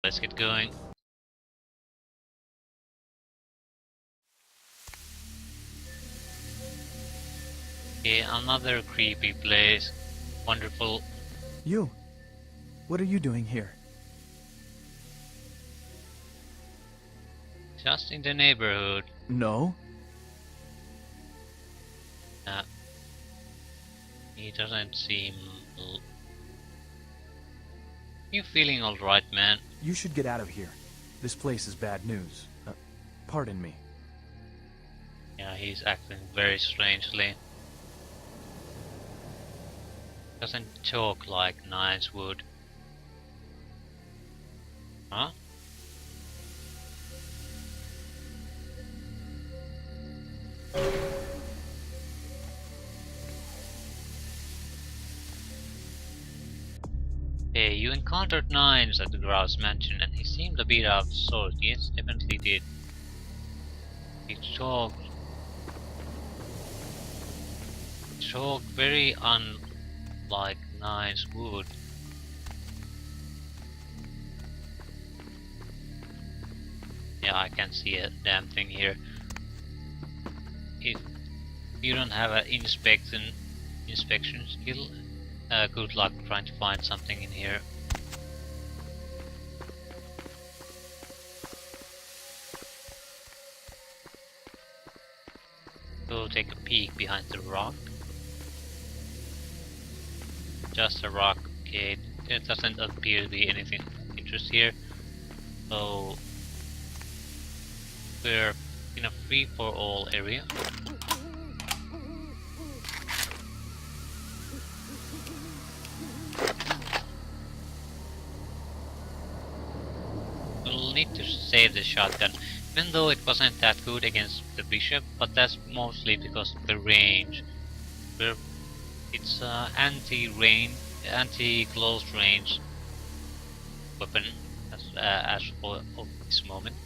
Let's get going. Okay, another creepy place. Wonderful. You! What are you doing here? Just in the neighborhood. No? He doesn't seem... You feeling alright, man? You should get out of here. This place is bad news. Pardon me. Yeah, he's acting very strangely. Doesn't talk like Nines would. Huh? Hey, you encountered Nines at the Grouse Mansion and he seemed a bit out of sorts. Yes, definitely did. He talked very unlike Nines would. Yeah, I can't see a damn thing here. If you don't have an inspection skill, good luck trying to find something in here. Go take a peek behind the rock. Just a rock. Okay, there doesn't appear to be anything of interest here. So we're in a free-for-all area. We'll need to save the shotgun, even though it wasn't that good against the bishop, but that's mostly because of the range. It's anti-close range weapon as for this moment.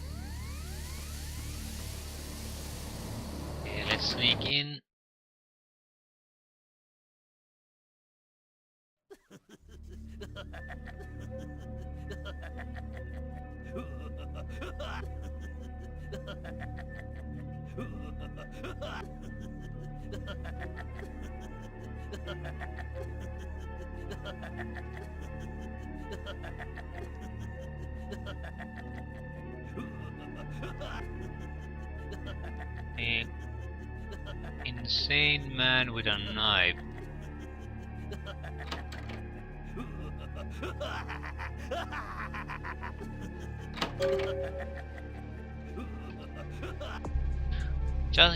Okay, let's sneak in. An insane man with a knife.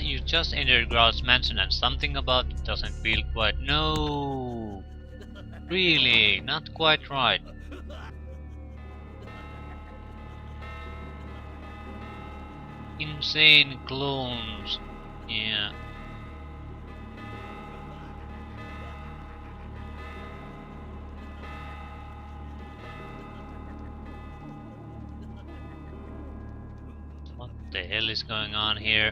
You just entered Grouse Mansion and something about it doesn't feel quite... No! Really, not quite right. Insane clones. Yeah. What the hell is going on here?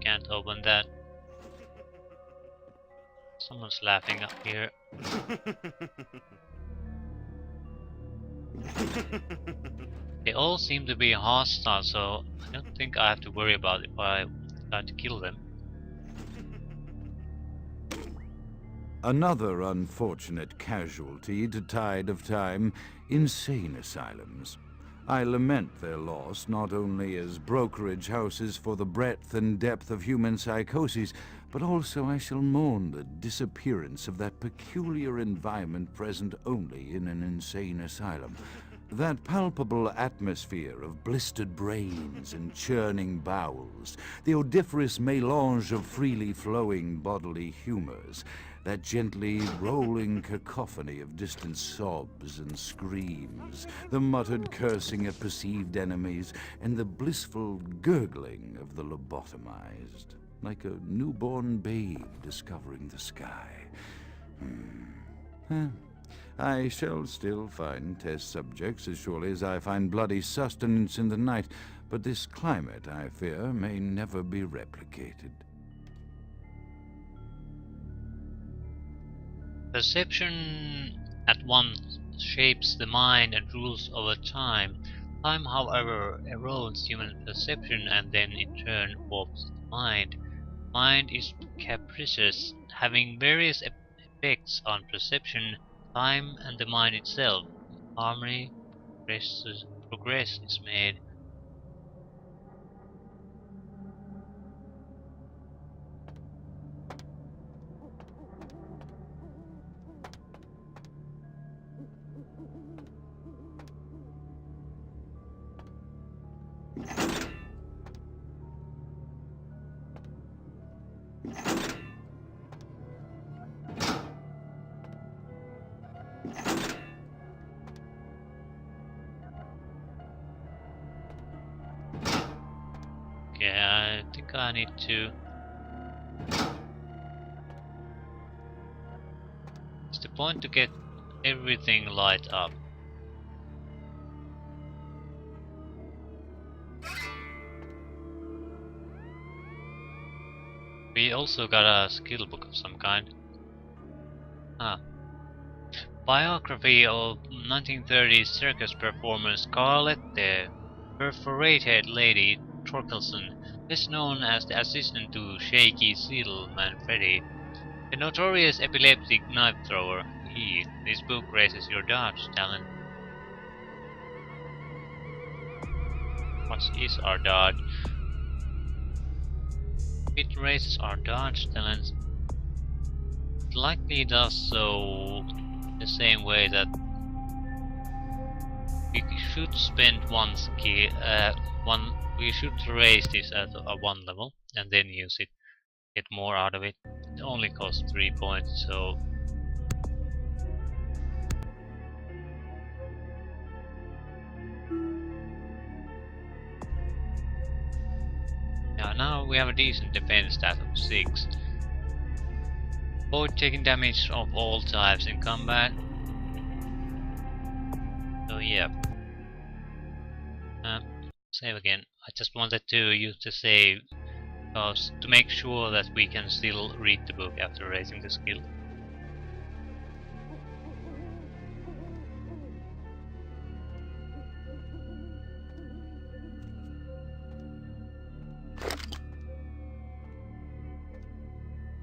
Can't open that. Someone's laughing up here. They all seem to be hostile, so I don't think I have to worry about if I try to kill them. Another unfortunate casualty to tide of time, insane asylums. I lament their loss not only as brokerage houses for the breadth and depth of human psychoses, but also I shall mourn the disappearance of that peculiar environment present only in an insane asylum. That palpable atmosphere of blistered brains and churning bowels, the odoriferous melange of freely flowing bodily humors, that gently rolling cacophony of distant sobs and screams, the muttered cursing of perceived enemies, and the blissful gurgling of the lobotomized, like a newborn babe discovering the sky. I shall still find test subjects as surely as I find bloody sustenance in the night, but this climate, I fear, may never be replicated. Perception at once shapes the mind and rules over time. Time, however, erodes human perception and then in turn warps the mind. Mind is capricious, having various effects on perception, time, and the mind itself. Harmony, progress is made. Okay, I think I need to... It's the point to get everything light up. We also got a skill book of some kind. Biography of 1930s circus performer Scarlett the Perforated Lady Torkelson, best known as the assistant to Shaky Seal Manfredi, the notorious epileptic knife thrower. This book raises your dodge talent. What is our dodge? It raises our dodge talent. It likely does so the same way that we should spend one skill, we should raise this at a 1 level and then use it, get more out of it. It only costs 3 points, so yeah, now we have a decent defense stat of 6. Avoid taking damage of all types in combat. So yeah. Save again. I just wanted to use the save to make sure that we can still read the book after raising the skill.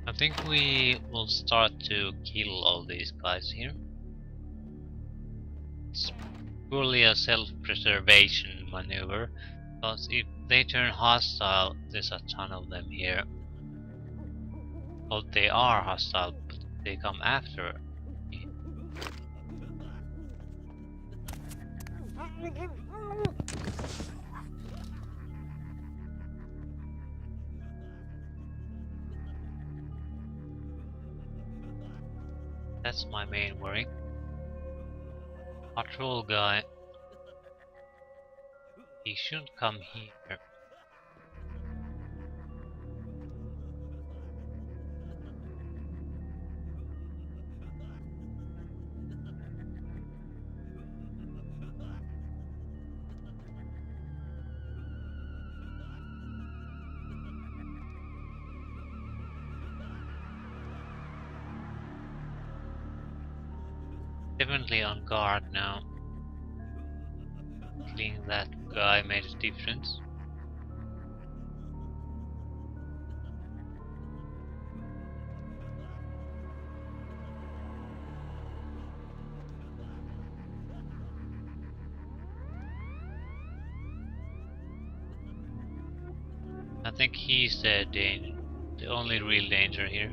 I think we will start to kill all these guys here. It's purely a self-preservation maneuver, because if they turn hostile, there's a ton of them here. Well, they are hostile, but they come after me. That's my main worry. Our troll guy. He should come here. Definitely on guard now. Killing that guy made a difference. I think he's the danger, the only real danger here.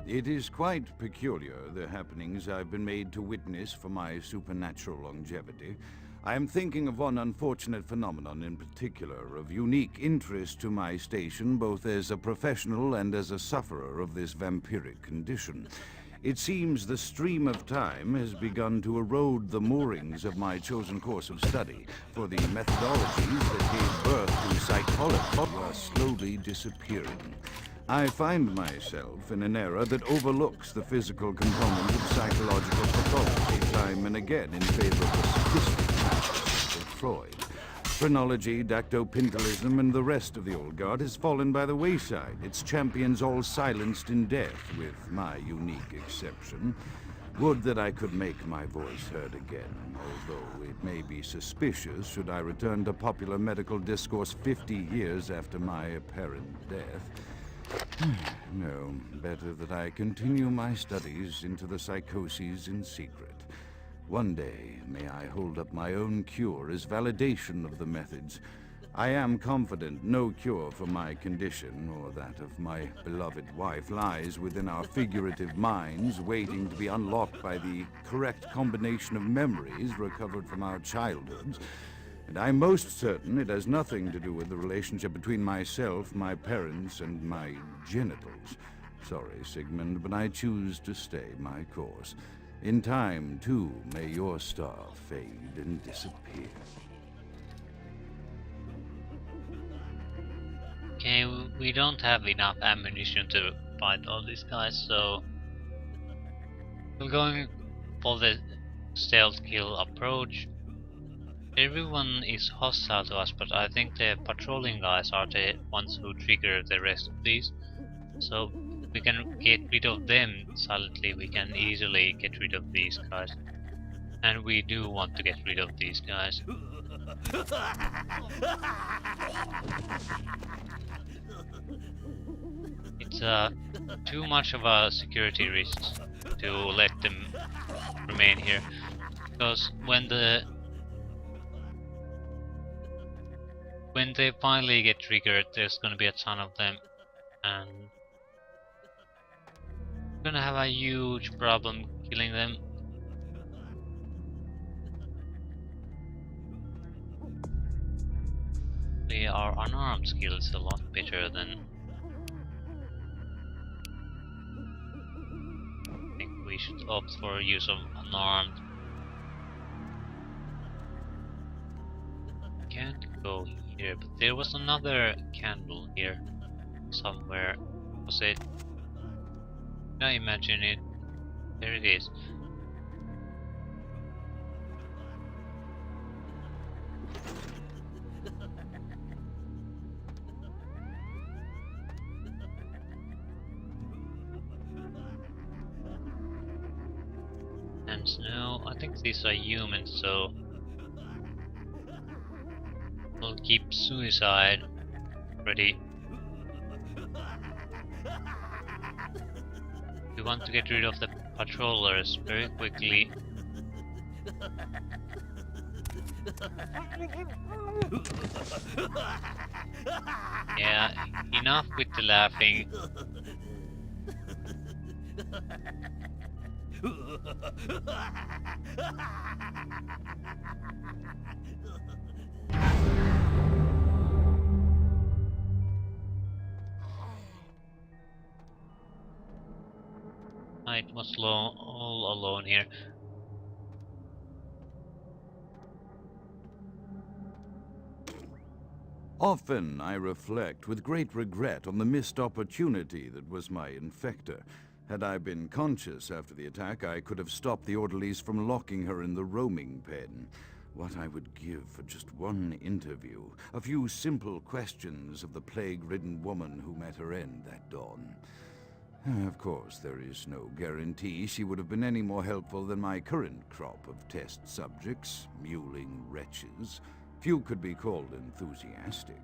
It is quite peculiar, the happenings I've been made to witness for my supernatural longevity. I am thinking of one unfortunate phenomenon in particular, of unique interest to my station, both as a professional and as a sufferer of this vampiric condition. It seems the stream of time has begun to erode the moorings of my chosen course of study, for the methodologies that gave birth to psychology are slowly disappearing. I find myself in an era that overlooks the physical component of psychological pathology time and again in favor of the sadistic practices of Freud. Phrenology, dactopintilism, and the rest of the old guard has fallen by the wayside, its champions all silenced in death, with my unique exception. Would that I could make my voice heard again, although it may be suspicious should I return to popular medical discourse 50 years after my apparent death. No, better that I continue my studies into the psychoses in secret. One day, may I hold up my own cure as validation of the methods. I am confident no cure for my condition, or that of my beloved wife, lies within our figurative minds, waiting to be unlocked by the correct combination of memories recovered from our childhoods. And I'm most certain it has nothing to do with the relationship between myself, my parents, and my genitals. Sorry, Sigmund, but I choose to stay my course. In time, too, may your star fade and disappear. Okay, we don't have enough ammunition to fight all these guys, so we're going for the stealth kill approach. Everyone is hostile to us, but I think the patrolling guys are the ones who trigger the rest of these. So we can get rid of them silently, we can easily get rid of these guys. And we do want to get rid of these guys. It's too much of a security risk to let them remain here. Because when they finally get triggered, there's gonna be a ton of them, and we're gonna have a huge problem killing them. Our unarmed skill is a lot better than... I think we should opt for use of unarmed. Can't go here, but there was another candle here somewhere. Was it? Can I imagine it? There it is. And no, I think these are humans, so we'll keep suicide ready. We want to get rid of the patrollers very quickly. Yeah, enough with the laughing. I was all alone here. Often I reflect with great regret on the missed opportunity that was my infector. Had I been conscious after the attack, I could have stopped the orderlies from locking her in the roaming pen. What I would give for just one interview, a few simple questions of the plague-ridden woman who met her end that dawn. Of course, there is no guarantee she would have been any more helpful than my current crop of test subjects, mewling wretches. Few could be called enthusiastic.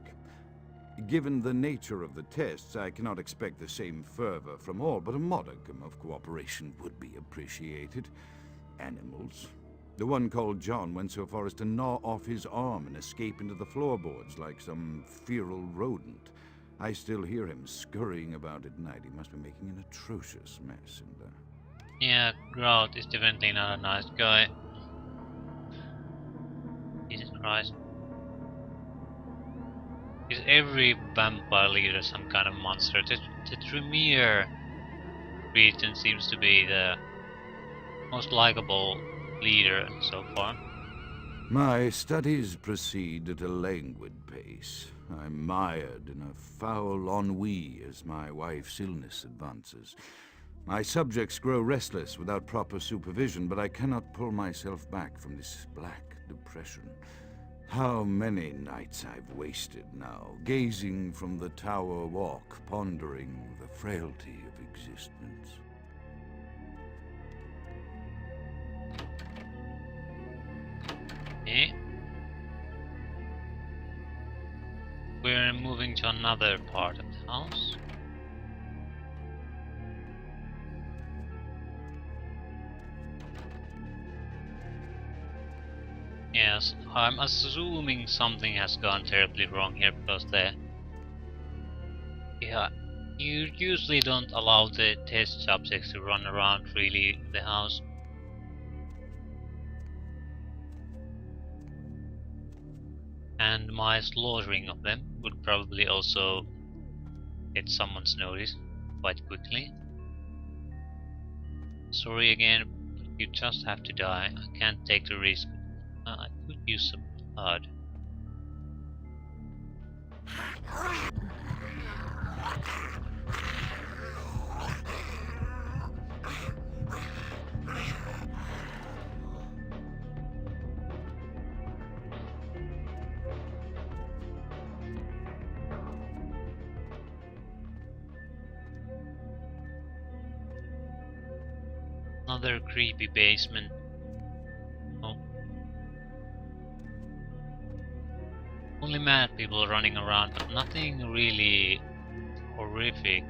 Given the nature of the tests, I cannot expect the same fervor from all, but a modicum of cooperation would be appreciated. Animals. The one called John went so far as to gnaw off his arm and escape into the floorboards like some feral rodent. I still hear him scurrying about at night. He must be making an atrocious mess. Yeah, Grout is definitely not a nice guy. Jesus Christ. Is every vampire leader some kind of monster? The Tremere region seems to be the most likable leader so far. My studies proceed at a languid pace. I'm mired in a foul ennui as my wife's illness advances. My subjects grow restless without proper supervision, but I cannot pull myself back from this black depression. How many nights I've wasted now, gazing from the tower walk, pondering the frailty of existence. Okay. We're moving to another part of the house. Yes, I'm assuming something has gone terribly wrong here because you usually don't allow the test subjects to run around freely in the house. And my slaughtering of them would probably also get someone's notice quite quickly. Sorry again, but you just have to die. I can't take the risk. I could use some blood. Another creepy basement. Oh. Only mad people running around, but nothing really horrific.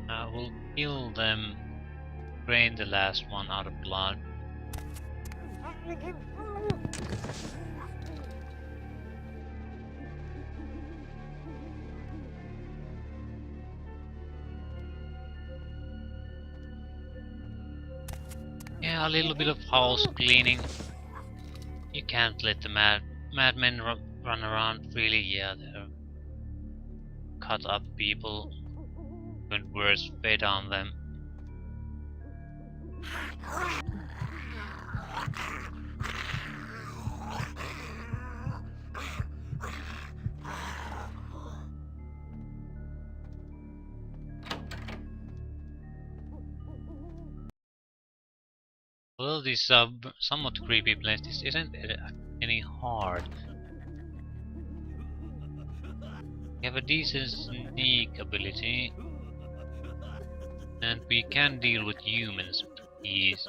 I will kill them, drain the last one out of blood. Yeah, a little bit of house cleaning. You can't let the madmen run around freely. Yeah, they're cut up people. Even worse, fed on them. Although this somewhat creepy place, this isn't any hard. We have a decent sneak ability, and we can deal with humans with ease.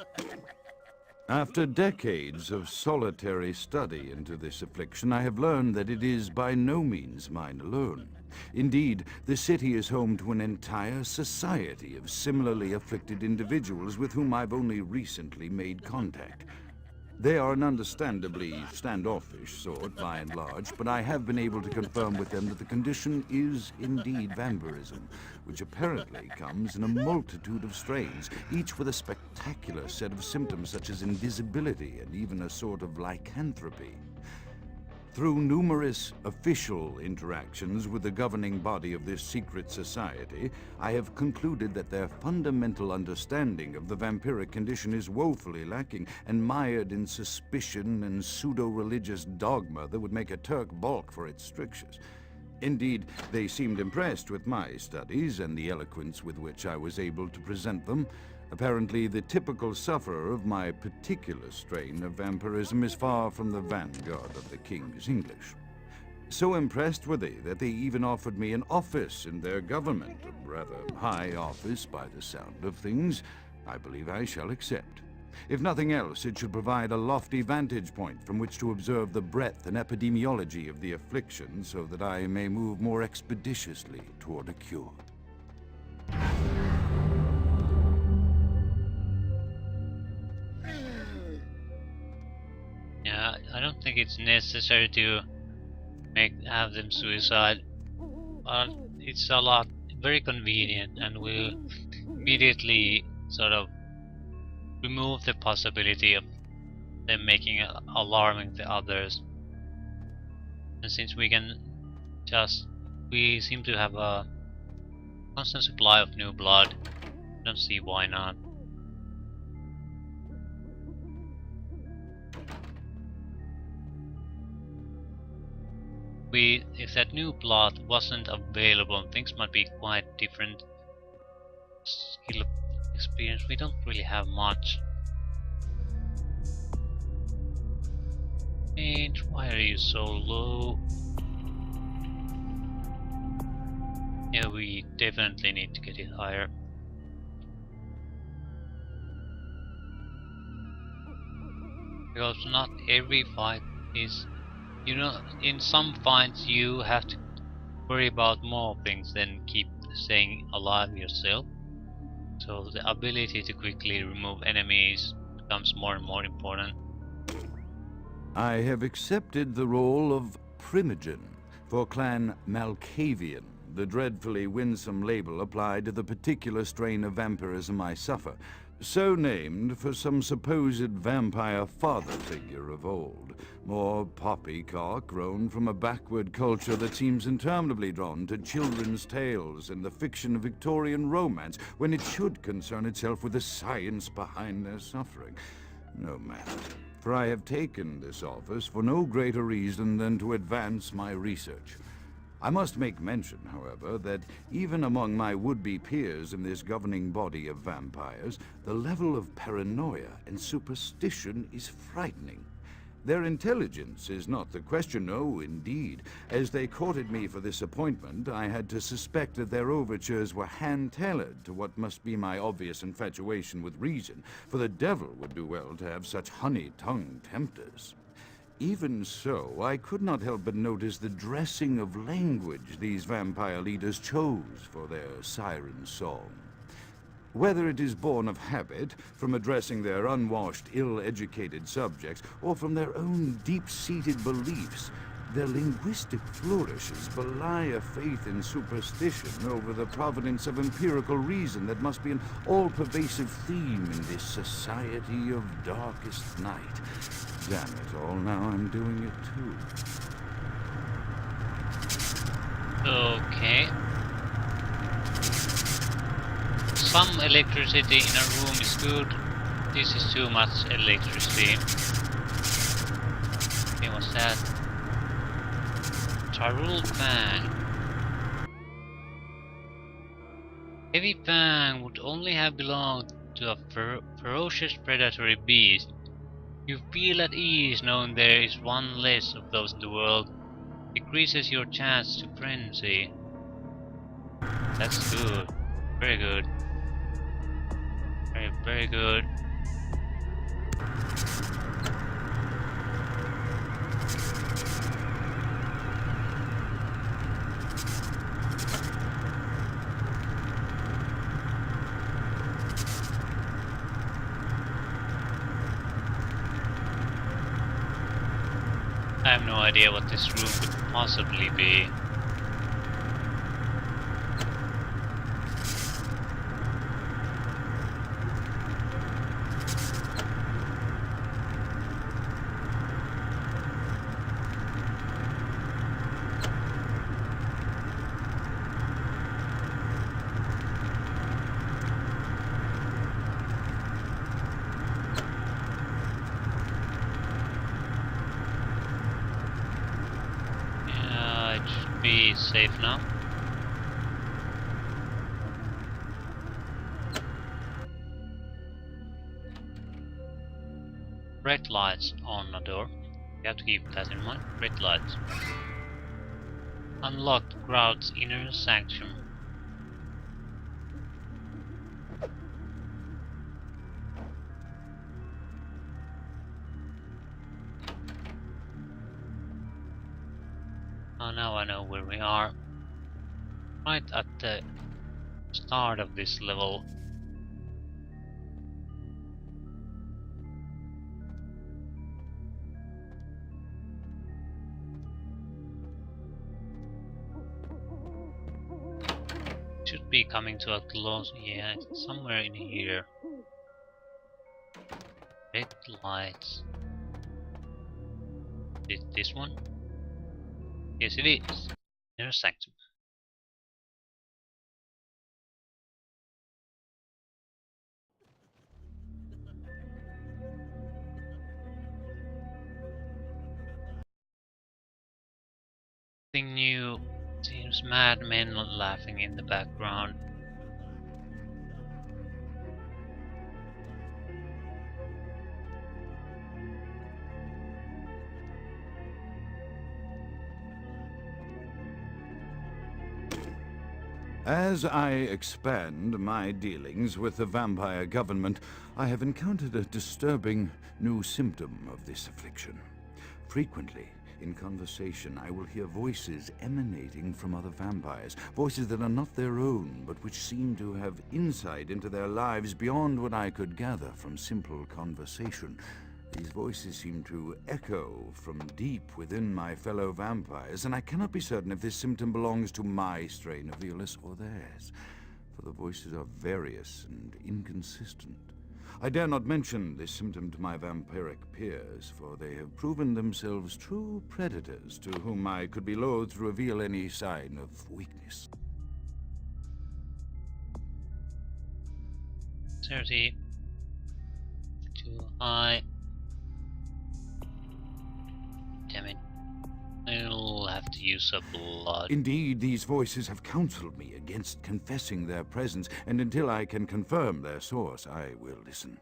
After decades of solitary study into this affliction, I have learned that it is by no means mine alone. Indeed, the city is home to an entire society of similarly afflicted individuals with whom I've only recently made contact. They are an understandably standoffish sort, by and large, but I have been able to confirm with them that the condition is indeed vampirism, which apparently comes in a multitude of strains, each with a spectacular set of symptoms such as invisibility and even a sort of lycanthropy. Through numerous official interactions with the governing body of this secret society, I have concluded that their fundamental understanding of the vampiric condition is woefully lacking and mired in suspicion and pseudo-religious dogma that would make a Turk balk for its strictures. Indeed, they seemed impressed with my studies and the eloquence with which I was able to present them. Apparently, the typical sufferer of my particular strain of vampirism is far from the vanguard of the King's English. So impressed were they that they even offered me an office in their government, a rather high office by the sound of things. I believe I shall accept. If nothing else, it should provide a lofty vantage point from which to observe the breadth and epidemiology of the affliction so that I may move more expeditiously toward a cure. Yeah, I don't think it's necessary to have them suicide. It's a lot very convenient, and will immediately sort of remove the possibility of them making alarming the others. And since we seem to have a constant supply of new blood, I don't see why not. If that new blood wasn't available, things might be quite different. Skill experience, we don't really have much. And why are you so low? Yeah, we definitely need to get it higher. Because not every fight is, you know, in some fights you have to worry about more things than keep staying alive yourself. So the ability to quickly remove enemies becomes more and more important. I have accepted the role of Primogen for Clan Malkavian, the dreadfully winsome label applied to the particular strain of vampirism I suffer, so named for some supposed vampire father figure of old, more poppycock grown from a backward culture that seems interminably drawn to children's tales and the fiction of Victorian romance when it should concern itself with the science behind their suffering. No matter, for I have taken this office for no greater reason than to advance my research. I must make mention, however, that even among my would-be peers in this governing body of vampires, the level of paranoia and superstition is frightening. Their intelligence is not the question, no, indeed. As they courted me for this appointment, I had to suspect that their overtures were hand-tailored to what must be my obvious infatuation with reason, for the devil would do well to have such honey-tongued tempters. Even so, I could not help but notice the dressing of language these vampire leaders chose for their siren song. Whether it is born of habit, from addressing their unwashed, ill-educated subjects, or from their own deep-seated beliefs, their linguistic flourishes belie a faith in superstition over the providence of empirical reason that must be an all-pervasive theme in this society of darkest night. Damn it all, now I'm doing it too. Okay. Some electricity in a room is good. This is too much electricity. Okay, what's that? Tyrul Fang. Heavy Fang would only have belonged to a ferocious predatory beast. You feel at ease knowing there is one less of those in the world. Decreases your chance to frenzy. That's good. Very good. Very, very good. I have no idea what this room could possibly be. Be safe now. Red lights on the door. You have to keep that in mind. Red lights. Unlocked crowd's inner sanctum. Oh, now I know where we are. Right at the start of this level. Should be coming to a close. Yeah, it's somewhere in here. Red lights. This one? Yes, it is. Inner sanctum. Nothing new. Seems mad men laughing in the background. As I expand my dealings with the vampire government, I have encountered a disturbing new symptom of this affliction. Frequently, in conversation, I will hear voices emanating from other vampires, voices that are not their own, but which seem to have insight into their lives beyond what I could gather from simple conversation. These voices seem to echo from deep within my fellow vampires, and I cannot be certain if this symptom belongs to my strain of illness or theirs, for the voices are various and inconsistent. I dare not mention this symptom to my vampiric peers, for they have proven themselves true predators to whom I could be loath to reveal any sign of weakness. 30. Too high. Damn it. I'll have to use up blood. Indeed, these voices have counseled me against confessing their presence, and until I can confirm their source, I will listen.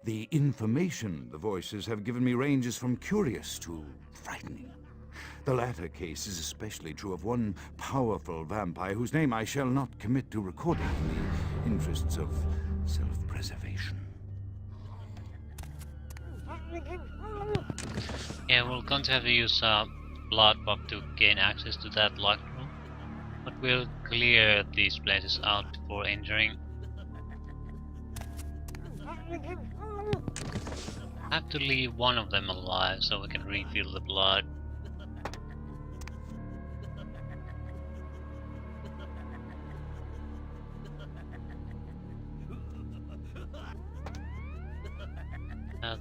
The information the voices have given me ranges from curious to frightening. The latter case is especially true of one powerful vampire whose name I shall not commit to recording in the interests of self-preservation. Yeah, we're going to have to use a blood buff to gain access to that locked room, but we'll clear these places out before entering. I have to leave one of them alive so we can refill the blood.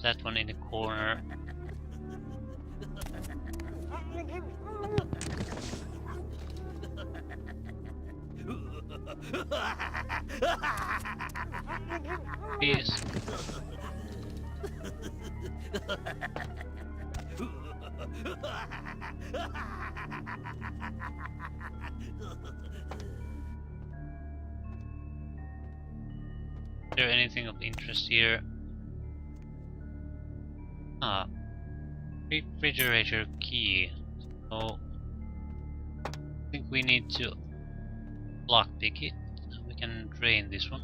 That one in the corner. Yes. Is there anything of interest here? Ah, refrigerator key. So I think we need to lockpick it. We can drain this one.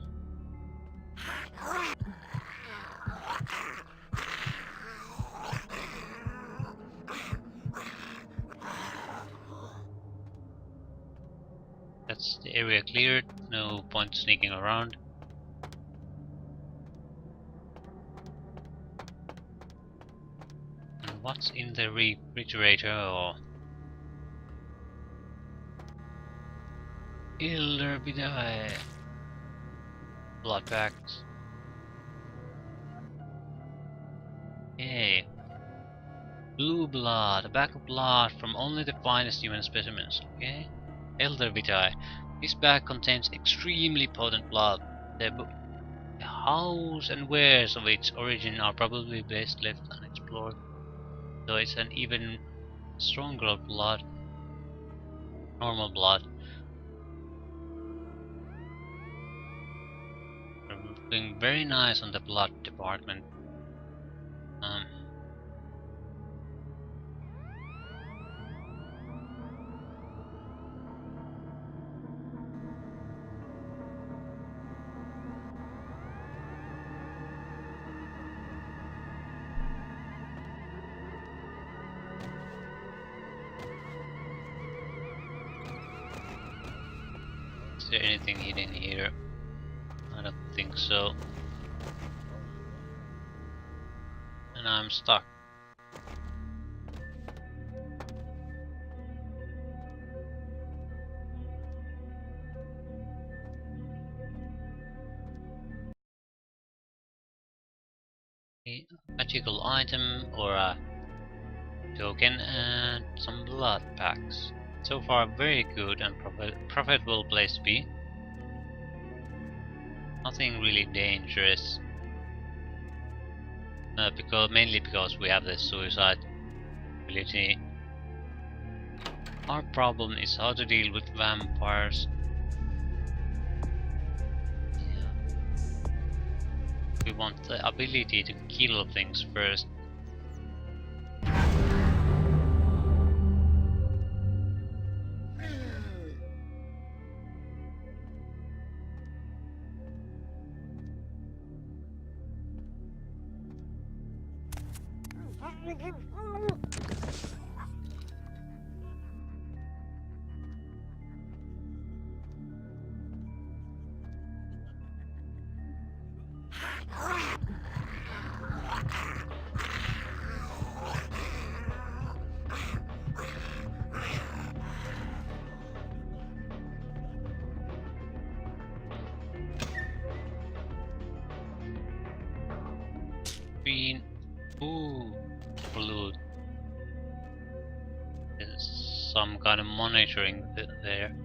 That's the area cleared. No point sneaking around. And what's in the refrigerator? Or Ilderbidai. Blood packs. Hey. Blue blood, a bag of blood from only the finest human specimens, okay? Elder Vitae. This bag contains extremely potent blood. The hows and wheres of its origin are probably best left unexplored. So it's an even stronger blood. Normal blood. We're doing very nice on the blood department. Is there anything hidden here? I don't think so. And I'm stuck. A magical item or a token and some blood packs. So far, very good and profitable place to be. Nothing really dangerous. Mainly because we have the suicide ability. Our problem is how to deal with vampires. We want the ability to kill things first. Green. Ooh, blue. There's some kind of monitoring there.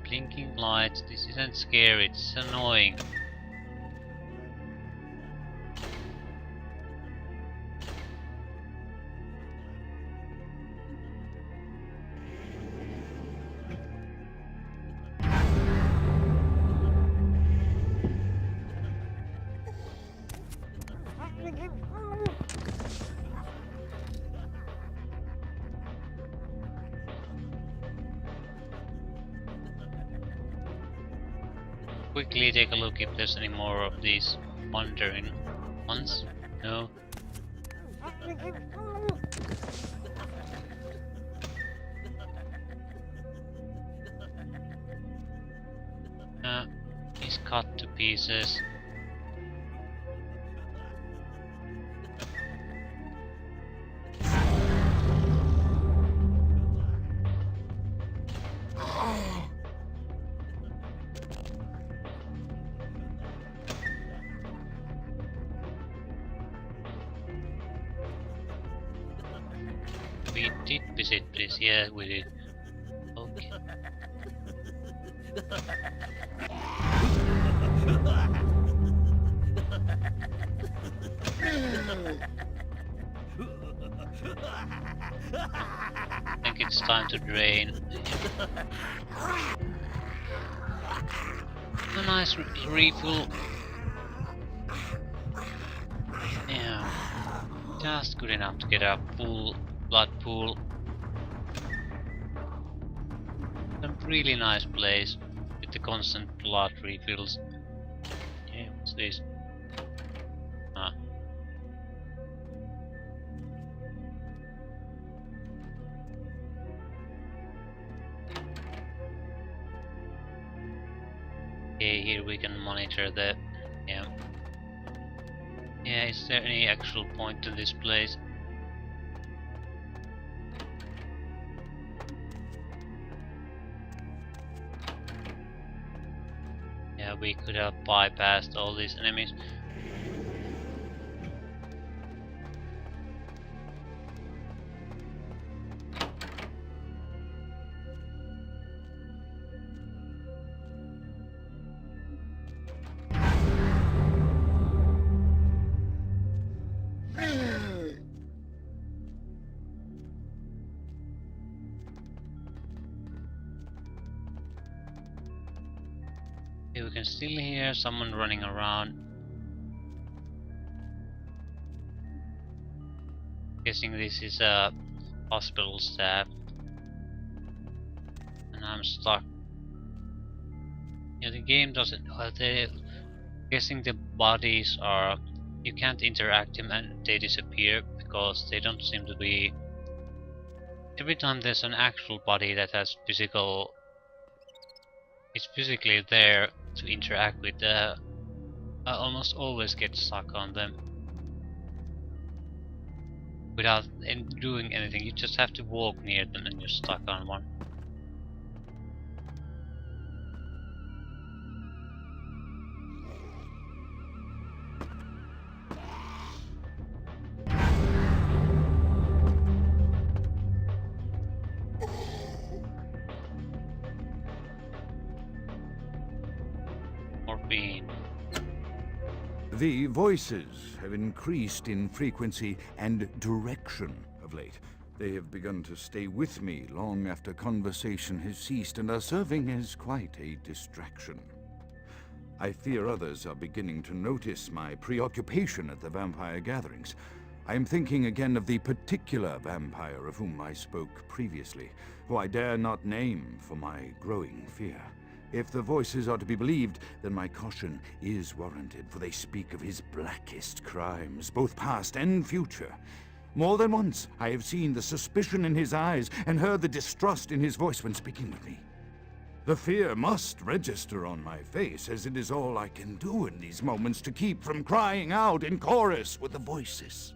Blinking lights. This isn't scary, it's annoying. Quickly take a look if there's any more of these wandering ones. No. He's cut to pieces. We did visit this, yeah, we did. Okay. I think it's time to drain. A nice refill. Yeah, just good enough to get a full blood pool. A really nice place with the constant blood refills. Yeah, what's this? Ah. Okay, here we can monitor the... yeah. Yeah, is there any actual point to this place? Yeah, we could have bypassed all these enemies. Okay, we can still hear someone running around. Guessing this is a hospital staff. And I'm stuck. Yeah, the game doesn't... guessing the bodies are... you can't interact them and they disappear because they don't seem to be... Every time there's an actual body that has physical... it's physically there to interact with, I almost always get stuck on them. Without doing anything, you just have to walk near them and you're stuck on one. been? The voices have increased in frequency and direction of late. They have begun to stay with me long after conversation has ceased and are serving as quite a distraction. I fear others are beginning to notice my preoccupation at the vampire gatherings. I am thinking again of the particular vampire of whom I spoke previously, who I dare not name for my growing fear. If the voices are to be believed, then my caution is warranted, for they speak of his blackest crimes, both past and future. More than once, I have seen the suspicion in his eyes and heard the distrust in his voice when speaking with me. The fear must register on my face, as it is all I can do in these moments to keep from crying out in chorus with the voices.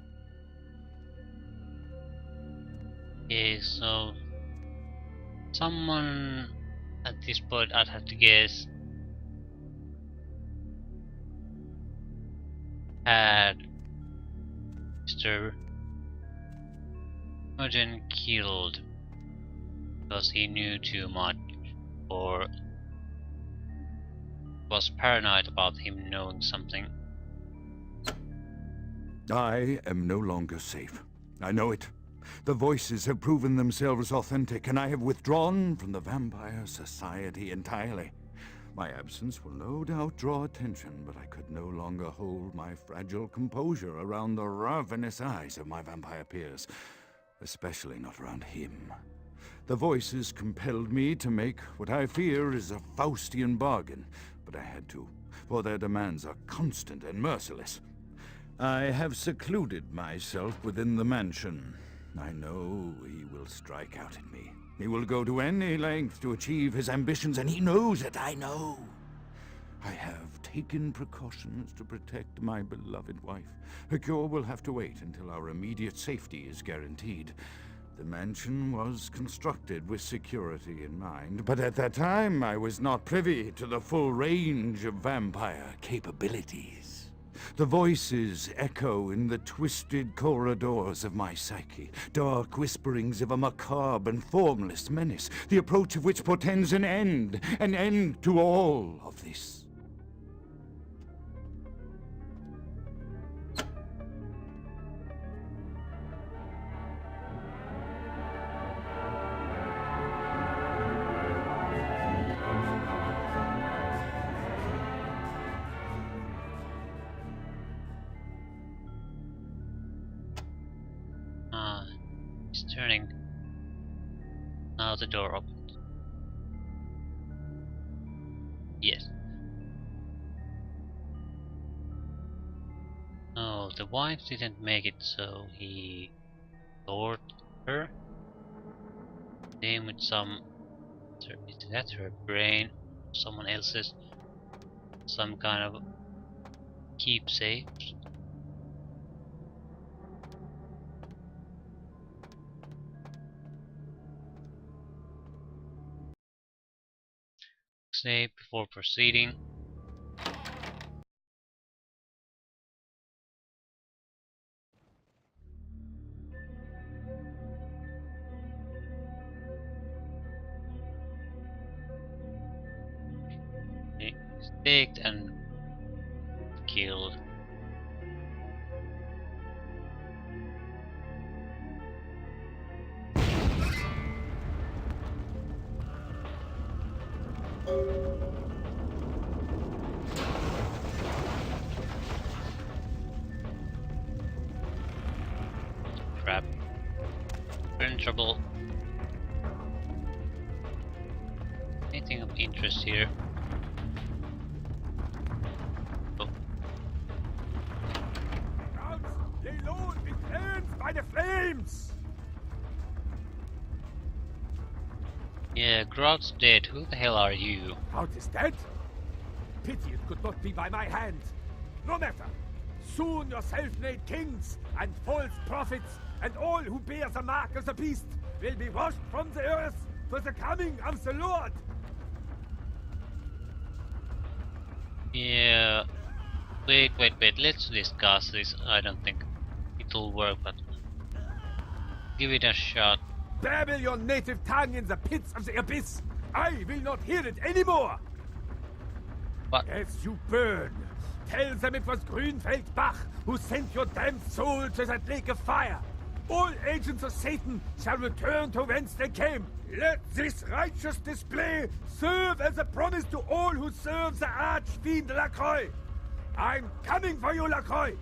Okay, so someone at this point, I'd have to guess, had Mr. Imogen killed because he knew too much, or was paranoid about him knowing something. I am no longer safe. I know it. The voices have proven themselves authentic, and I have withdrawn from the Vampire Society entirely. My absence will no doubt draw attention, but I could no longer hold my fragile composure around the ravenous eyes of my vampire peers, especially not around him. The voices compelled me to make what I fear is a Faustian bargain, but I had to, for their demands are constant and merciless. I have secluded myself within the mansion. I know he will strike out at me. He will go to any length to achieve his ambitions, and he knows it, I know. I have taken precautions to protect my beloved wife. Her cure will have to wait until our immediate safety is guaranteed. The mansion was constructed with security in mind, but at that time I was not privy to the full range of vampire capabilities. The voices echo in the twisted corridors of my psyche, dark whisperings of a macabre and formless menace, the approach of which portends an end to all of this. He's turning. Now the door opened. Yes. No, the wife didn't make it, so he lured her. Same with some. Is that her brain? Someone else's? Some kind of keepsake? Save before proceeding. Staked and killed. Crap. We're in trouble. Anything of interest here? Oh. Lay low and be cleansed by the flames! Yeah, Grout's dead. Who the hell are you? Out is dead? Pity it could not be by my hand. No matter. Soon your self-made kings and false prophets and all who bear the mark of the beast will be washed from the earth for the coming of the Lord. Yeah. Wait. Let's discuss this. I don't think it'll work, but give it a shot. Babble your native tongue in the pits of the abyss. I will not hear it anymore. But As you burn, tell them it was Grünfeld Bach who sent your damned soul to that lake of fire. All agents of Satan shall return to whence they came. Let this righteous display serve as a promise to all who serve the archfiend Lacroix. I'm coming for you, Lacroix.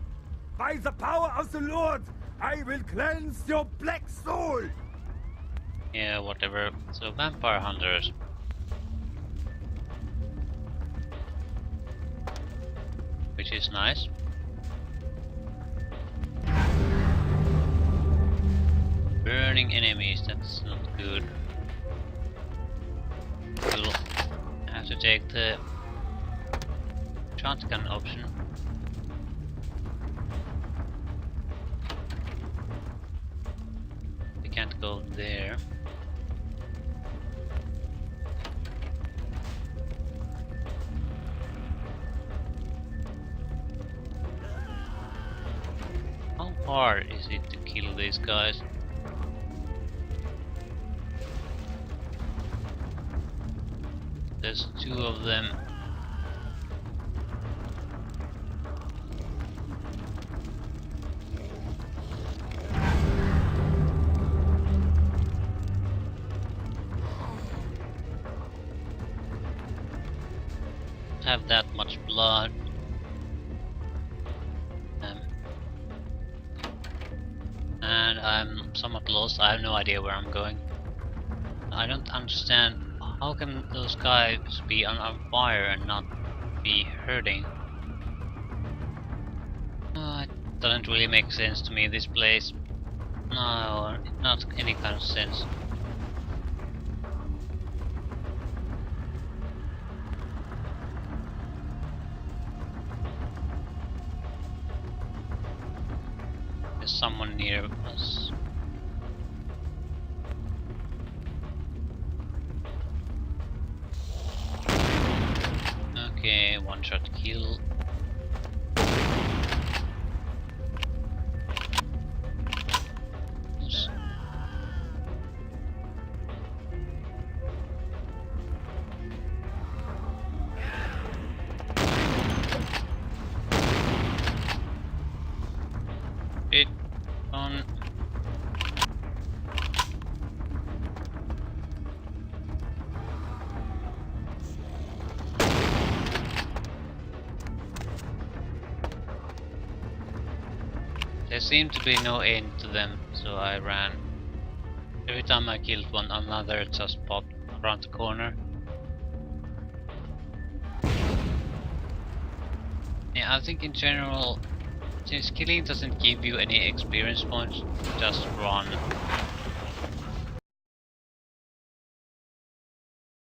By the power of the Lord, I will cleanse your black soul. yeah, whatever. So vampire hunters. Which is nice. Burning enemies, that's not good. We'll have to take the shotgun option. We can't go there. How hard is it to kill these guys? There's 2 of them. Have that much blood. And I'm somewhat lost. I have no idea where I'm going. I don't understand. How can those guys be on fire and not be hurting? It doesn't really make sense to me, this place. No, not any kind of sense. There's someone near us. Okay, one shot kill. Oops. It on. There seemed to be no end to them, so I ran. Every time I killed one, another just popped around the corner. Yeah, I think in general, since killing doesn't give you any experience points, just run.